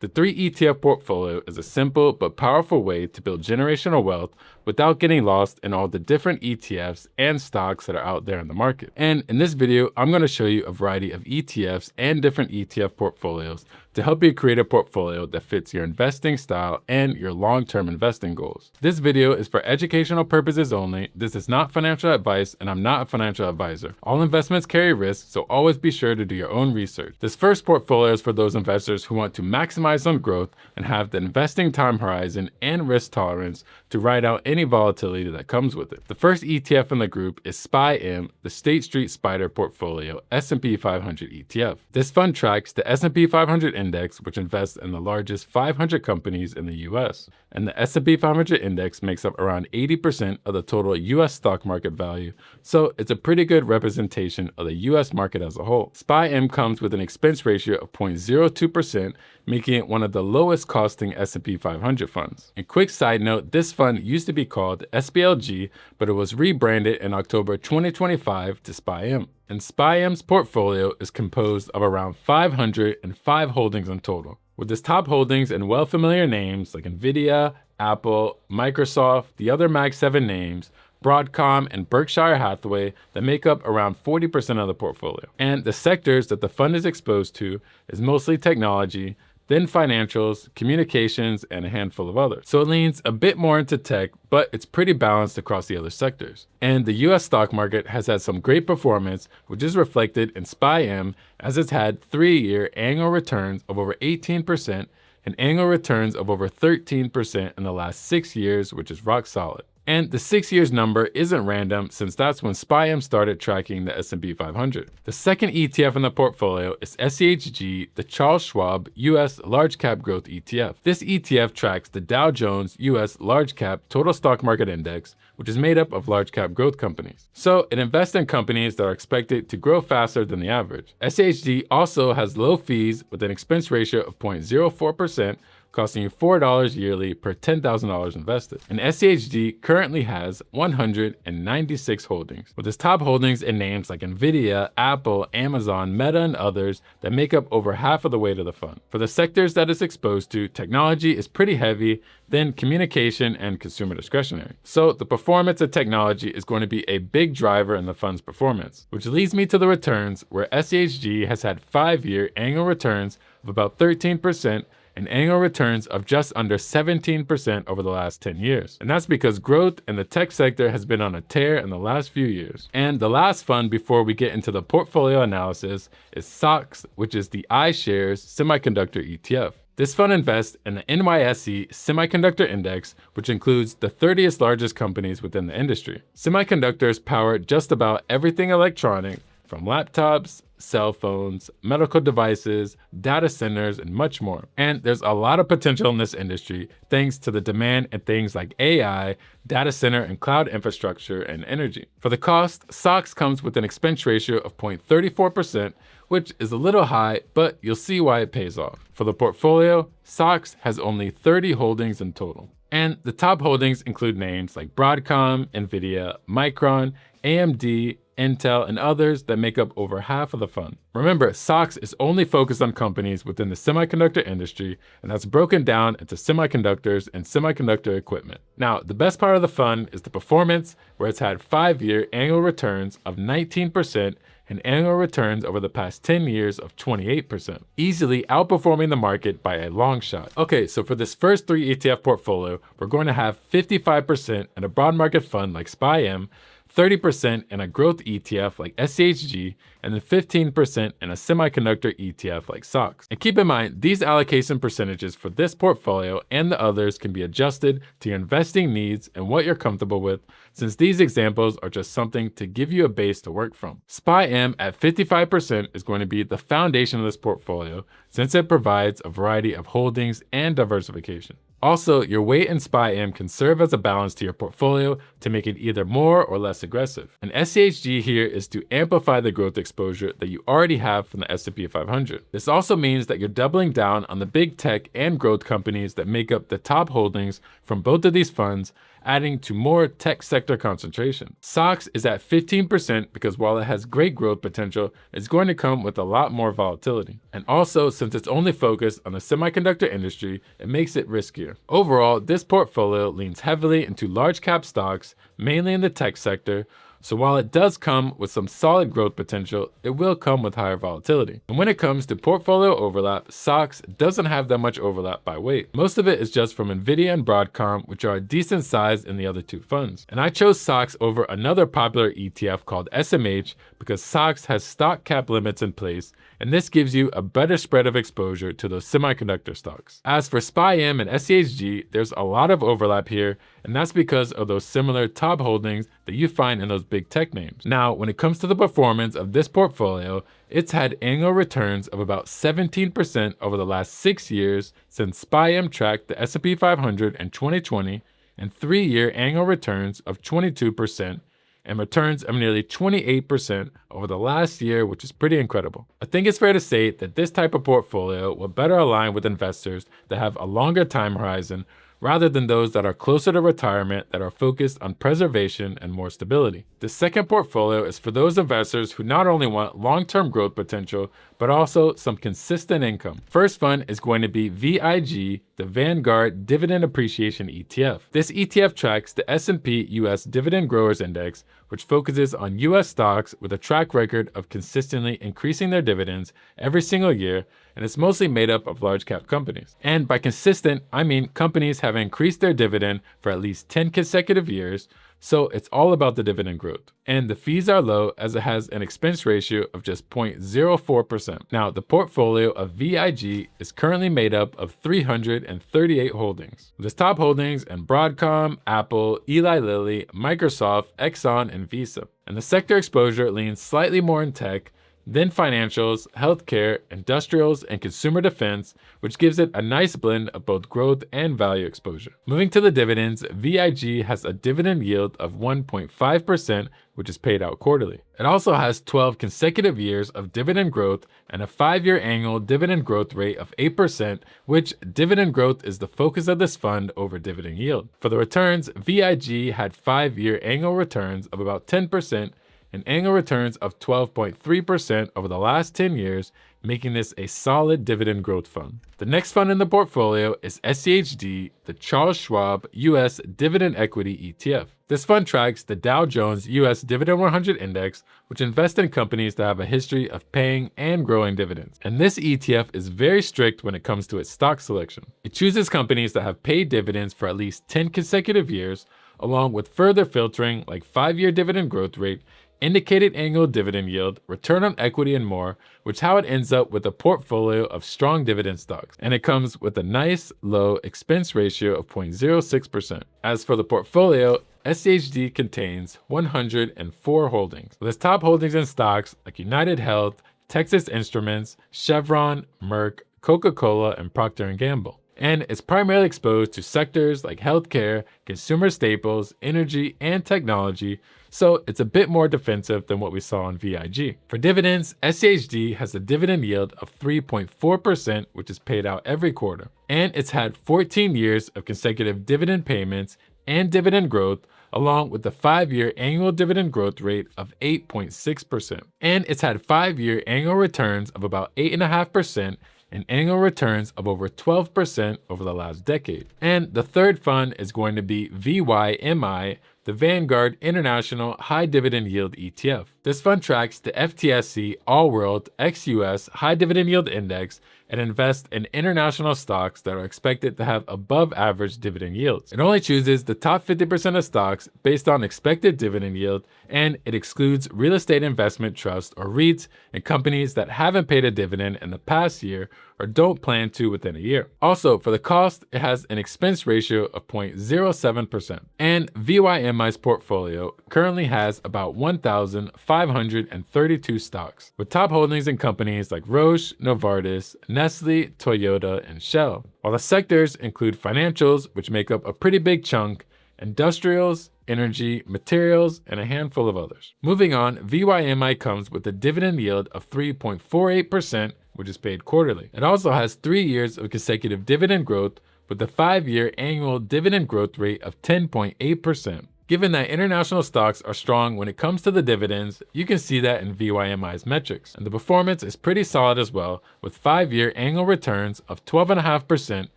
The 3 ETF portfolio is a simple but powerful way to build generational wealth without getting lost in all the different ETFs and stocks that are out there in the market. And in this video, I'm going to show you a variety of ETFs and different ETF portfolios to help you create a portfolio that fits your investing style and your long-term investing goals. This video is for educational purposes only. This is not financial advice, and I'm not a financial advisor. All investments carry risks, so always be sure to do your own research. This first portfolio is for those investors who want to maximize on growth and have the investing time horizon and risk tolerance to ride out any volatility that comes with it. The first ETF in the group is spym, the State Street Spider Portfolio S&P 500 ETF. This fund tracks the S&P 500 index, which invests in the largest 500 companies in the US. And the S&P 500 index makes up around 80% of the total US stock market value, so it's a pretty good representation of the US market as a whole. SPYM comes with an expense ratio of 0.02%, making it one of the lowest costing S&P 500 funds. A quick side note, this fund used to be called SPLG, but it was rebranded in October 2025 to SPYM. And SPYM's portfolio is composed of around 505 holdings in total, with its top holdings in well-familiar names like Nvidia, Apple, Microsoft, the other Mag 7 names, Broadcom, and Berkshire Hathaway that make up around 40% of the portfolio. And the sectors that the fund is exposed to is mostly technology, then financials, communications, and a handful of others. So it leans a bit more into tech, but it's pretty balanced across the other sectors. And the US stock market has had some great performance, which is reflected in SPYM, as it's had 3-year annual returns of over 18% and annual returns of over 13% in the last 6 years, which is rock solid. And the 6 years number isn't random, since that's when SPYM started tracking the S&P 500. The second ETF in the portfolio is schg, the Charles Schwab US Large Cap Growth ETF. This ETF tracks the Dow Jones US Large Cap Total Stock Market Index, which is made up of large cap growth companies. So it invests in companies that are expected to grow faster than the average. schd also has low fees with an expense ratio of 0.04%, costing you $4 yearly per $10,000 invested. And schd currently has 196 holdings, with its top holdings in names like Nvidia, Apple, Amazon, Meta, and others that make up over half of the weight of the fund. For the sectors that it's exposed to, technology is pretty heavy, then communication and consumer discretionary. So the performance of technology is going to be a big driver in the fund's performance, which leads me to the returns, where schg has had 5-year annual returns of about 13%, and annual returns of just under 17% over the last 10 years. And that's because growth in the tech sector has been on a tear in the last few years. And the last fund before we get into the portfolio analysis is soxx, which is the iShares Semiconductor ETF. This fund invests in the NYSE Semiconductor Index, which includes the 30th largest companies within the industry. Semiconductors power just about everything electronic, from laptops, cell phones, medical devices, data centers, and much more. And there's a lot of potential in this industry thanks to the demand in things like AI, data center and cloud infrastructure, and energy. For the cost, soxx comes with an expense ratio of 0.34%, which is a little high, but you'll see why it pays off. For the portfolio, soxx has only 30 holdings in total. And the top holdings include names like Broadcom, Nvidia, Micron, AMD, Intel, and others that make up over half of the fund. Remember, soxx is only focused on companies within the semiconductor industry, and that's broken down into semiconductors and semiconductor equipment. Now, the best part of the fund is the performance, where it's had 5-year annual returns of 19% and annual returns over the past 10 years of 28%, easily outperforming the market by a long shot. Okay, so for this first 3 ETF portfolio, we're going to have 55% in a broad market fund like SPYM, 30% in a growth ETF like schg, and then 15% in a semiconductor ETF like soxx. And keep in mind, these allocation percentages for this portfolio and the others can be adjusted to your investing needs and what you're comfortable with, since these examples are just something to give you a base to work from. SPYM at 55% is going to be the foundation of this portfolio, since it provides a variety of holdings and diversification. Also, your weight in spym can serve as a balance to your portfolio to make it either more or less aggressive. And schg here is to amplify the growth exposure that you already have from the S&P 500. This also means that you're doubling down on the big tech and growth companies that make up the top holdings from both of these funds, adding to more tech sector concentration. Soxx is at 15% because while it has great growth potential, it's going to come with a lot more volatility. And also, since it's only focused on the semiconductor industry, it makes it riskier. Overall, this portfolio leans heavily into large cap stocks, mainly in the tech sector. So while it does come with some solid growth potential, it will come with higher volatility. And when it comes to portfolio overlap, Soxx doesn't have that much overlap by weight. Most of it is just from Nvidia and Broadcom, which are a decent size in the other two funds. And I chose Soxx over another popular ETF called SMH because Soxx has stock cap limits in place, and this gives you a better spread of exposure to those semiconductor stocks. As for spym and schg, there's a lot of overlap here, and that's because of those similar top holdings that you find in those big tech names. Now, when it comes to the performance of this portfolio, it's had annual returns of about 17% over the last 6 years since spym tracked the S&P 500 in 2020, and 3-year annual returns of 22%, and returns of nearly 28% over the last year, which is pretty incredible. I think it's fair to say that this type of portfolio will better align with investors that have a longer time horizon rather than those that are closer to retirement that are focused on preservation and more stability. The second portfolio is for those investors who not only want long-term growth potential, but also some consistent income. First fund is going to be VIG, the Vanguard Dividend Appreciation ETF. This ETF tracks the S&P US Dividend Growers Index, which focuses on US stocks with a track record of consistently increasing their dividends every single year, and it's mostly made up of large cap companies. And by consistent, I mean companies have increased their dividend for at least 10 consecutive years, so it's all about the dividend growth. And the fees are low as it has an expense ratio of just 0.04%. Now, the portfolio of VIG is currently made up of 338 holdings. There's top holdings in Broadcom, Apple, Eli Lilly, Microsoft, Exxon, and Visa. And the sector exposure leans slightly more in tech, then financials, healthcare, industrials, and consumer defense, which gives it a nice blend of both growth and value exposure. Moving to the dividends, VIG has a dividend yield of 1.5%, which is paid out quarterly. It also has 12 consecutive years of dividend growth and a 5-year annual dividend growth rate of 8%, which dividend growth is the focus of this fund over dividend yield. For the returns, VIG had 5-year annual returns of about 10%, and annual returns of 12.3% over the last 10 years, making this a solid dividend growth fund. The next fund in the portfolio is schd, the Charles Schwab US Dividend Equity ETF. This fund tracks the Dow Jones US Dividend 100 Index, which invests in companies that have a history of paying and growing dividends. And this ETF is very strict when it comes to its stock selection. It chooses companies that have paid dividends for at least 10 consecutive years, along with further filtering like 5-year dividend growth rate, indicated annual dividend yield, return on equity, and more, which is how it ends up with a portfolio of strong dividend stocks. And it comes with a nice low expense ratio of 0.06%. As for the portfolio, schd contains 104 holdings. There's top holdings in stocks like United Health, Texas Instruments, Chevron, Merck, Coca-Cola, and Procter & Gamble. And it's primarily exposed to sectors like healthcare, consumer staples, energy, and technology, so it's a bit more defensive than what we saw on VIG. For dividends, schd has a dividend yield of 3.4%, which is paid out every quarter. And it's had 14 years of consecutive dividend payments and dividend growth, along with the 5-year annual dividend growth rate of 8.6%. And it's had 5-year annual returns of about 8.5%, and annual returns of over 12% over the last decade. And the third fund is going to be VYMI, the Vanguard International High Dividend Yield ETF. This fund tracks the FTSE All-World ex-US High Dividend Yield Index and invests in international stocks that are expected to have above average dividend yields. It only chooses the top 50% of stocks based on expected dividend yield, and it excludes real estate investment trusts or REITs and companies that haven't paid a dividend in the past year or don't plan to within a year. Also, for the cost, it has an expense ratio of 0.07%. And VYMI's portfolio currently has about 1,532 stocks, with top holdings in companies like Roche, Novartis, Nestle, Toyota, and Shell. While the sectors include financials, which make up a pretty big chunk, industrials, energy, materials, and a handful of others. Moving on, VYMI comes with a dividend yield of 3.48%, which is paid quarterly. It also has 3 years of consecutive dividend growth with a 5-year annual dividend growth rate of 10.8%. Given that international stocks are strong when it comes to the dividends, you can see that in VYMI's metrics. And the performance is pretty solid as well, with 5-year annual returns of 12.5%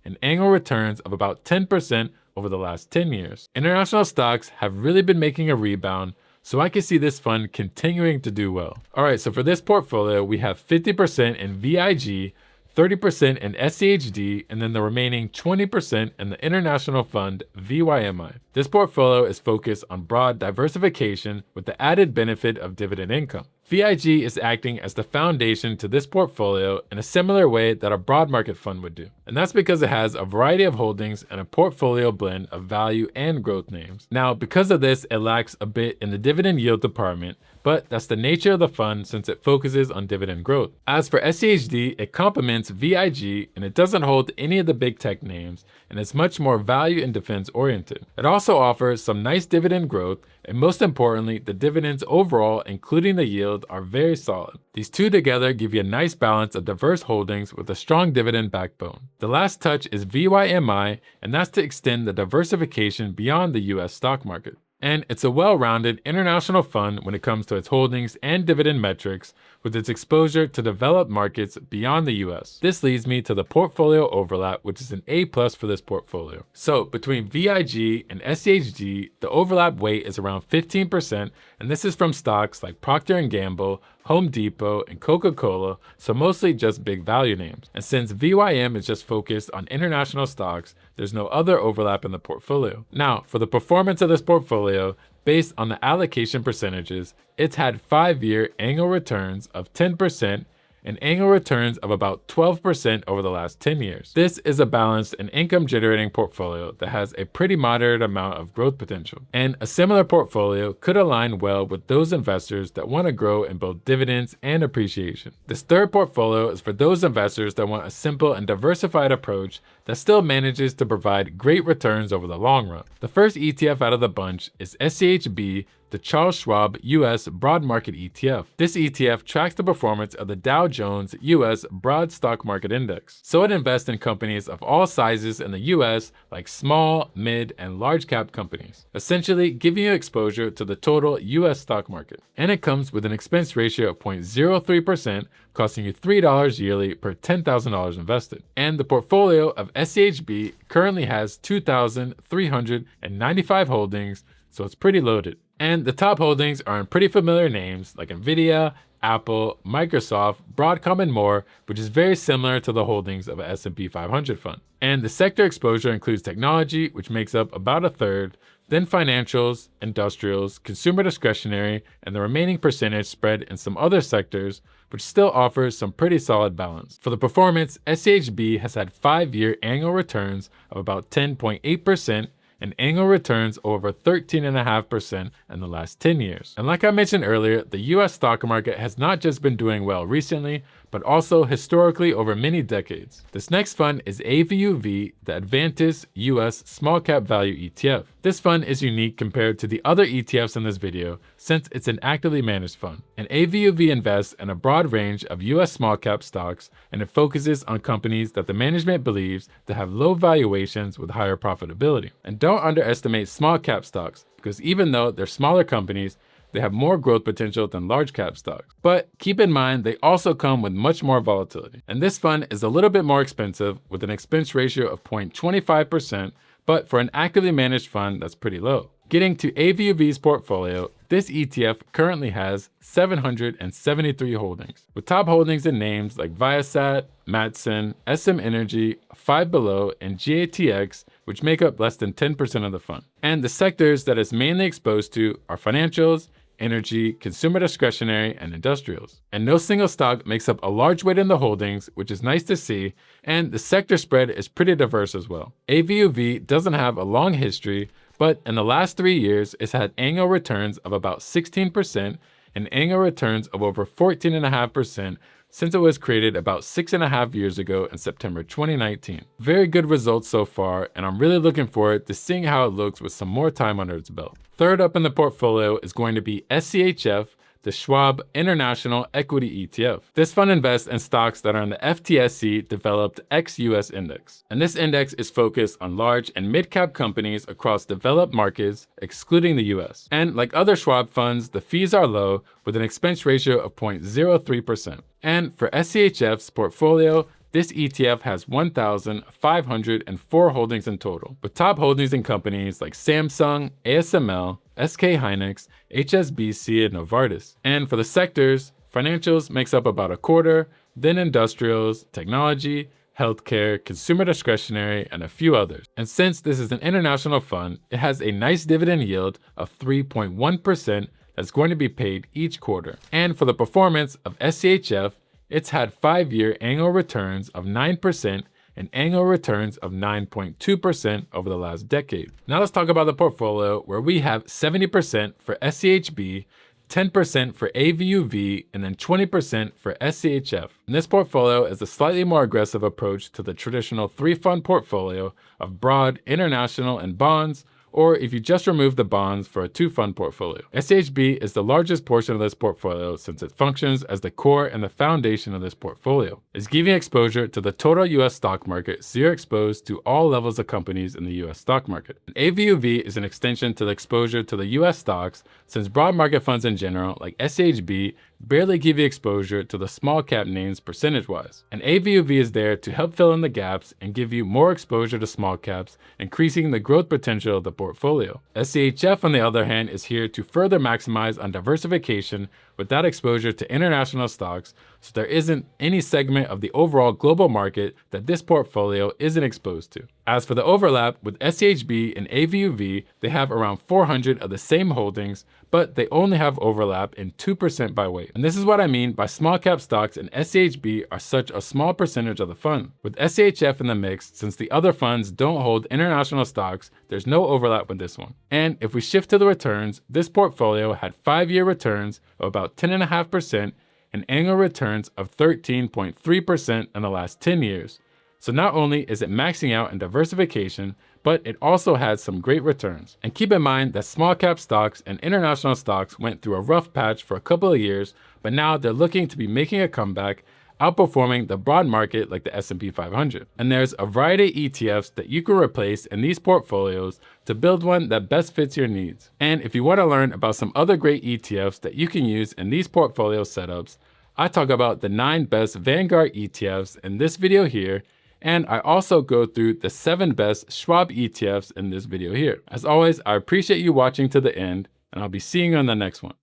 and annual returns of about 10% over the last 10 years. International stocks have really been making a rebound, so I can see this fund continuing to do well. All right, so for this portfolio, we have 50% in VIG, 30% in schd, and then the remaining 20% in the international fund VYMI. This portfolio is focused on broad diversification with the added benefit of dividend income. VIG is acting as the foundation to this portfolio in a similar way that a broad market fund would do. And that's because it has a variety of holdings and a portfolio blend of value and growth names. Now, because of this, it lacks a bit in the dividend yield department, but that's the nature of the fund since it focuses on dividend growth. As for schd, it complements VIG and it doesn't hold any of the big tech names, and it's much more value and defense oriented. It also offers some nice dividend growth, and most importantly, the dividends overall, including the yield, are very solid. These two together give you a nice balance of diverse holdings with a strong dividend backbone. The last touch is VYMI, and that's to extend the diversification beyond the US stock market. And it's a well-rounded international fund when it comes to its holdings and dividend metrics, with its exposure to developed markets beyond the US. This leads me to the portfolio overlap, which is an A+ for this portfolio. So between VIG and schd, the overlap weight is around 15%, and this is from stocks like Procter & Gamble, Home Depot, and Coca-Cola, so mostly just big value names. And since VYM is just focused on international stocks, there's no other overlap in the portfolio. Now, for the performance of this portfolio, based on the allocation percentages, it's had 5-year annual returns of 10% and annual returns of about 12% over the last 10 years. This is a balanced and income-generating portfolio that has a pretty moderate amount of growth potential. And a similar portfolio could align well with those investors that want to grow in both dividends and appreciation. This third portfolio is for those investors that want a simple and diversified approach that still manages to provide great returns over the long run. The first ETF out of the bunch is schb, the Charles Schwab US Broad Market ETF. This ETF tracks the performance of the Dow Jones US Broad Stock Market Index. So it invests in companies of all sizes in the US, like small, mid, and large cap companies, essentially giving you exposure to the total US stock market. And it comes with an expense ratio of 0.03%, costing you $3 yearly per $10,000 invested. And the portfolio of schb currently has 2,395 holdings, so it's pretty loaded. And the top holdings are in pretty familiar names like Nvidia, Apple, Microsoft, Broadcom, and more, which is very similar to the holdings of a S&P 500 fund. And the sector exposure includes technology, which makes up about a third, then financials, industrials, consumer discretionary, and the remaining percentage spread in some other sectors, which still offers some pretty solid balance. For the performance, schb has had 5-year annual returns of about 10.8%, and annual returns over 13.5% in the last 10 years. And like I mentioned earlier, the US stock market has not just been doing well recently, but also historically over many decades. This next fund is avuv, the Advantis US Small Cap Value ETF. This fund is unique compared to the other ETFs in this video since it's an actively managed fund. And avuv invests in a broad range of US small cap stocks, and it focuses on companies that the management believes to have low valuations with higher profitability. And don't underestimate small cap stocks, because even though they're smaller companies, they have more growth potential than large cap stocks. But keep in mind, they also come with much more volatility. And this fund is a little bit more expensive with an expense ratio of 0.25%, but for an actively managed fund, that's pretty low. Getting to avuv's portfolio, this ETF currently has 773 holdings, with top holdings in names like Viasat, Matson, SM Energy, Five Below, and GATX, which make up less than 10% of the fund. And the sectors that it's mainly exposed to are financials, energy, consumer discretionary, and industrials. And no single stock makes up a large weight in the holdings, which is nice to see, and the sector spread is pretty diverse as well. AVUV doesn't have a long history, but in the last 3 years, it's had annual returns of about 16% and annual returns of over 14.5% since it was created about 6.5 years ago in September 2019. Very good results so far, and I'm really looking forward to seeing how it looks with some more time under its belt. Third up in the portfolio is going to be schf, the Schwab International Equity ETF. This fund invests in stocks that are in the FTSE developed ex-US index. And this index is focused on large and mid-cap companies across developed markets, excluding the US. And like other Schwab funds, the fees are low with an expense ratio of 0.03%. And for schf's portfolio, this ETF has 1,504 holdings in total, with top holdings in companies like Samsung, ASML, SK Hynix, HSBC, and Novartis. And for the sectors, financials makes up about a quarter, then industrials, technology, healthcare, consumer discretionary, and a few others. And since this is an international fund, it has a nice dividend yield of 3.1% that's going to be paid each quarter. And for the performance of schf, it's had 5-year annual returns of 9% and annual returns of 9.2% over the last decade. Now let's talk about the portfolio, where we have 70% for schb, 10% for AVUV, and then 20% for schf. And this portfolio is a slightly more aggressive approach to the traditional 3-fund portfolio of broad, international, and bonds, or if you just remove the bonds for a 2-fund portfolio. schb is the largest portion of this portfolio since it functions as the core and the foundation of this portfolio. It's giving exposure to the total US stock market, so you're exposed to all levels of companies in the US stock market. And AVUV is an extension to the exposure to the US stocks, since broad market funds in general, like schb, barely give you exposure to the small cap names percentage-wise. And AVUV is there to help fill in the gaps and give you more exposure to small caps, increasing the growth potential of the portfolio. schf, on the other hand, is here to further maximize on diversification without exposure to international stocks, so there isn't any segment of the overall global market that this portfolio isn't exposed to. As for the overlap with schb and AVUV, they have around 400 of the same holdings, but they only have overlap in 2% by weight. And this is what I mean by small cap stocks and schb are such a small percentage of the fund. With schf in the mix, since the other funds don't hold international stocks, there's no overlap with this one. And if we shift to the returns, this portfolio had 5-year returns of about 10.5% and annual returns of 13.3% in the last 10 years. So not only is it maxing out in diversification, but it also had some great returns. And keep in mind that small cap stocks and international stocks went through a rough patch for a couple of years, but now they're looking to be making a comeback, outperforming the broad market like the S&P 500. And there's a variety of ETFs that you can replace in these portfolios to build one that best fits your needs. And if you want to learn about some other great ETFs that you can use in these portfolio setups, I talk about the 9 best Vanguard ETFs in this video here, and I also go through the 7 best Schwab ETFs in this video here. As always, I appreciate you watching to the end, and I'll be seeing you on the next one.